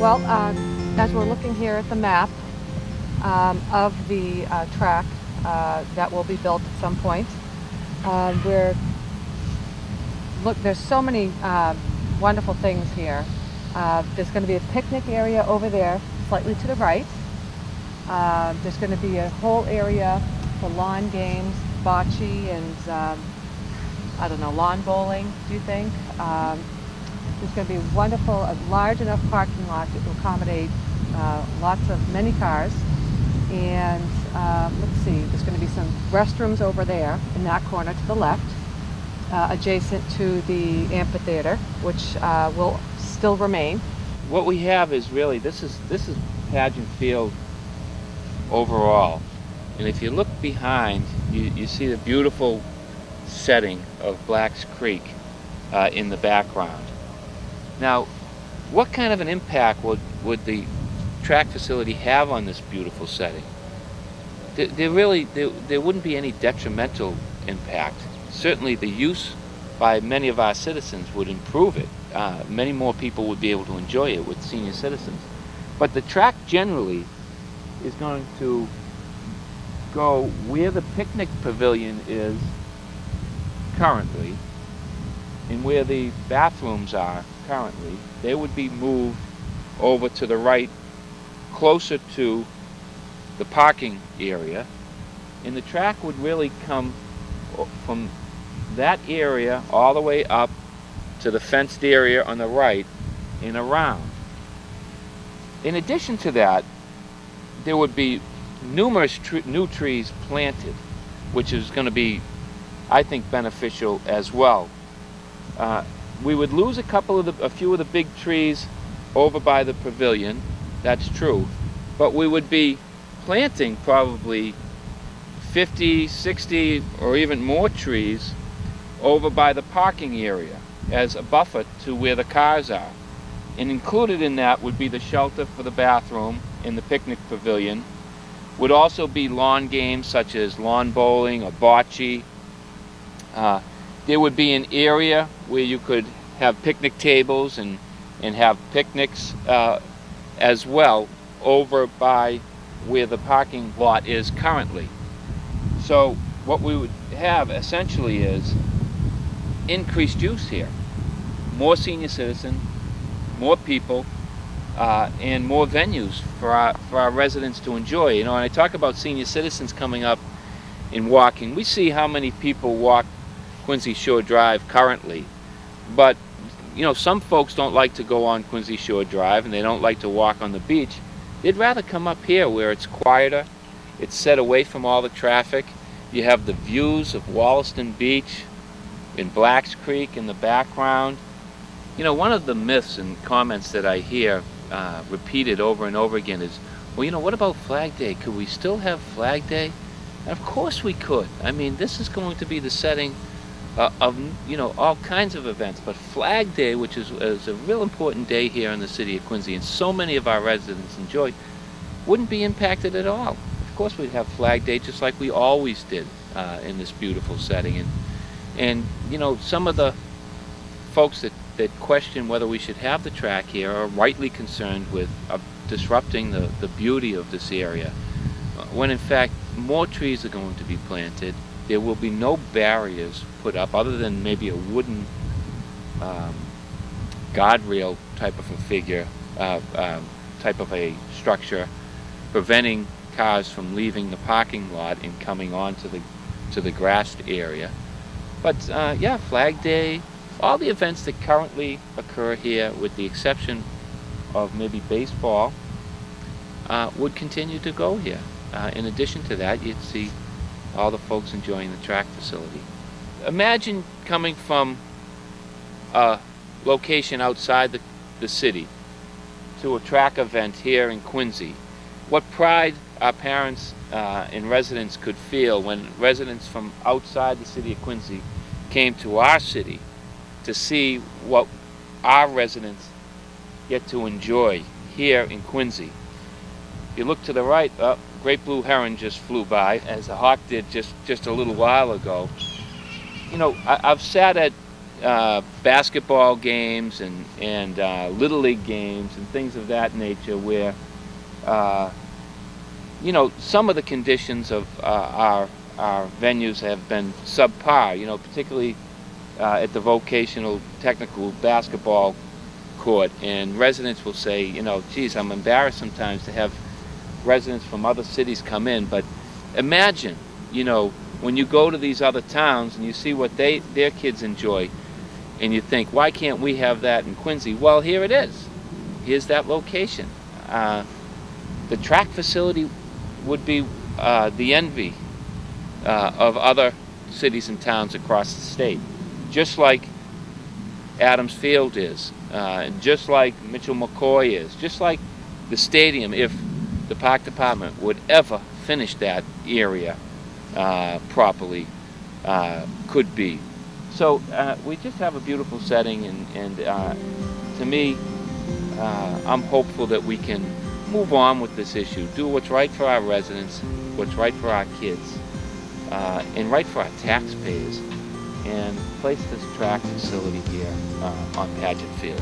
Well, as we're looking here at the map of the track that will be built at some point, we're there's so many wonderful things here. There's going to be a picnic area over there, slightly to the right. There's going to be a whole area for lawn games, bocce, and I don't know, lawn bowling, do you think? There's going to be a wonderful, a large enough parking lot to accommodate many cars. And let's see, there's going to be some restrooms over there in that corner to the left, adjacent to the amphitheater, which will still remain. What we have is really, this is Pageant Field overall. And if you look behind, you see the beautiful setting of Black's Creek in the background. Now, what kind of an impact would the track facility have on this beautiful setting? There wouldn't be any detrimental impact. Certainly the use by many of our citizens would improve it. Many more people would be able to enjoy it with senior citizens. But the track generally is going to go where the picnic pavilion is currently and where the bathrooms are currently. They would be moved over to the right, closer to the parking area, and the track would really come from that area all the way up to the fenced area on the right and around. In addition to that, there would be numerous new trees planted, which is going to be, I think, beneficial as well. We would lose a few of the big trees over by the pavilion, that's true, but we would be planting probably 50, 60, or even more trees over by the parking area as a buffer to where the cars are. And included in that would be the shelter for the bathroom in the picnic pavilion. Would also be lawn games such as lawn bowling or bocce. There would be an area where you could have picnic tables and have picnics as well over by where the parking lot is currently. So what we would have essentially is increased use here. More senior citizens, more people, and more venues for our residents to enjoy. You know, when I talk about senior citizens coming up and walking, we see how many people walk Quincy Shore Drive currently, but you know, some folks don't like to go on Quincy Shore Drive and they don't like to walk on the beach. They'd rather come up here where it's quieter, it's set away from all the traffic. You have the views of Wollaston Beach and Black's Creek in the background. You know, one of the myths and comments that I hear repeated over and over again is, well, you know, what about Flag Day? Could we still have Flag Day? And of course we could. I mean, this is going to be the setting of, you know, all kinds of events. But Flag Day, which is a real important day here in the city of Quincy, and so many of our residents enjoy, wouldn't be impacted at all. Of course we'd have Flag Day just like we always did in this beautiful setting. And you know, some of the folks that question whether we should have the track here are rightly concerned with disrupting the beauty of this area, when in fact more trees are going to be planted. There will be no barriers put up other than maybe a wooden guardrail type of a figure, type of a structure, preventing cars from leaving the parking lot and coming on to the grassed area. But yeah, Flag Day, all the events that currently occur here, with the exception of maybe baseball, would continue to go here. In addition to that, you'd see all the folks enjoying the track facility. Imagine coming from a location outside the city to a track event here in Quincy. What pride our parents and residents could feel when residents from outside the city of Quincy came to our city to see what our residents get to enjoy here in Quincy. If you look to the right, great blue heron just flew by, as a hawk did just a little while ago. You know, I've sat at basketball games and little league games and things of that nature, where some of the conditions of our venues have been subpar. Particularly at the vocational technical basketball court, and residents will say, geez, I'm embarrassed sometimes to have residents from other cities come in, but imagine, when you go to these other towns and you see what their kids enjoy, and you think, why can't we have that in Quincy? Well, here it is. Here's that location. The track facility would be the envy of other cities and towns across the state, just like Adams Field is, just like Mitchell McCoy is, just like the stadium, if the park department would ever finish that area properly, could be. So we just have a beautiful setting, and to me, I'm hopeful that we can move on with this issue, do what's right for our residents, what's right for our kids, and right for our taxpayers, and place this track facility here on Pageant Field.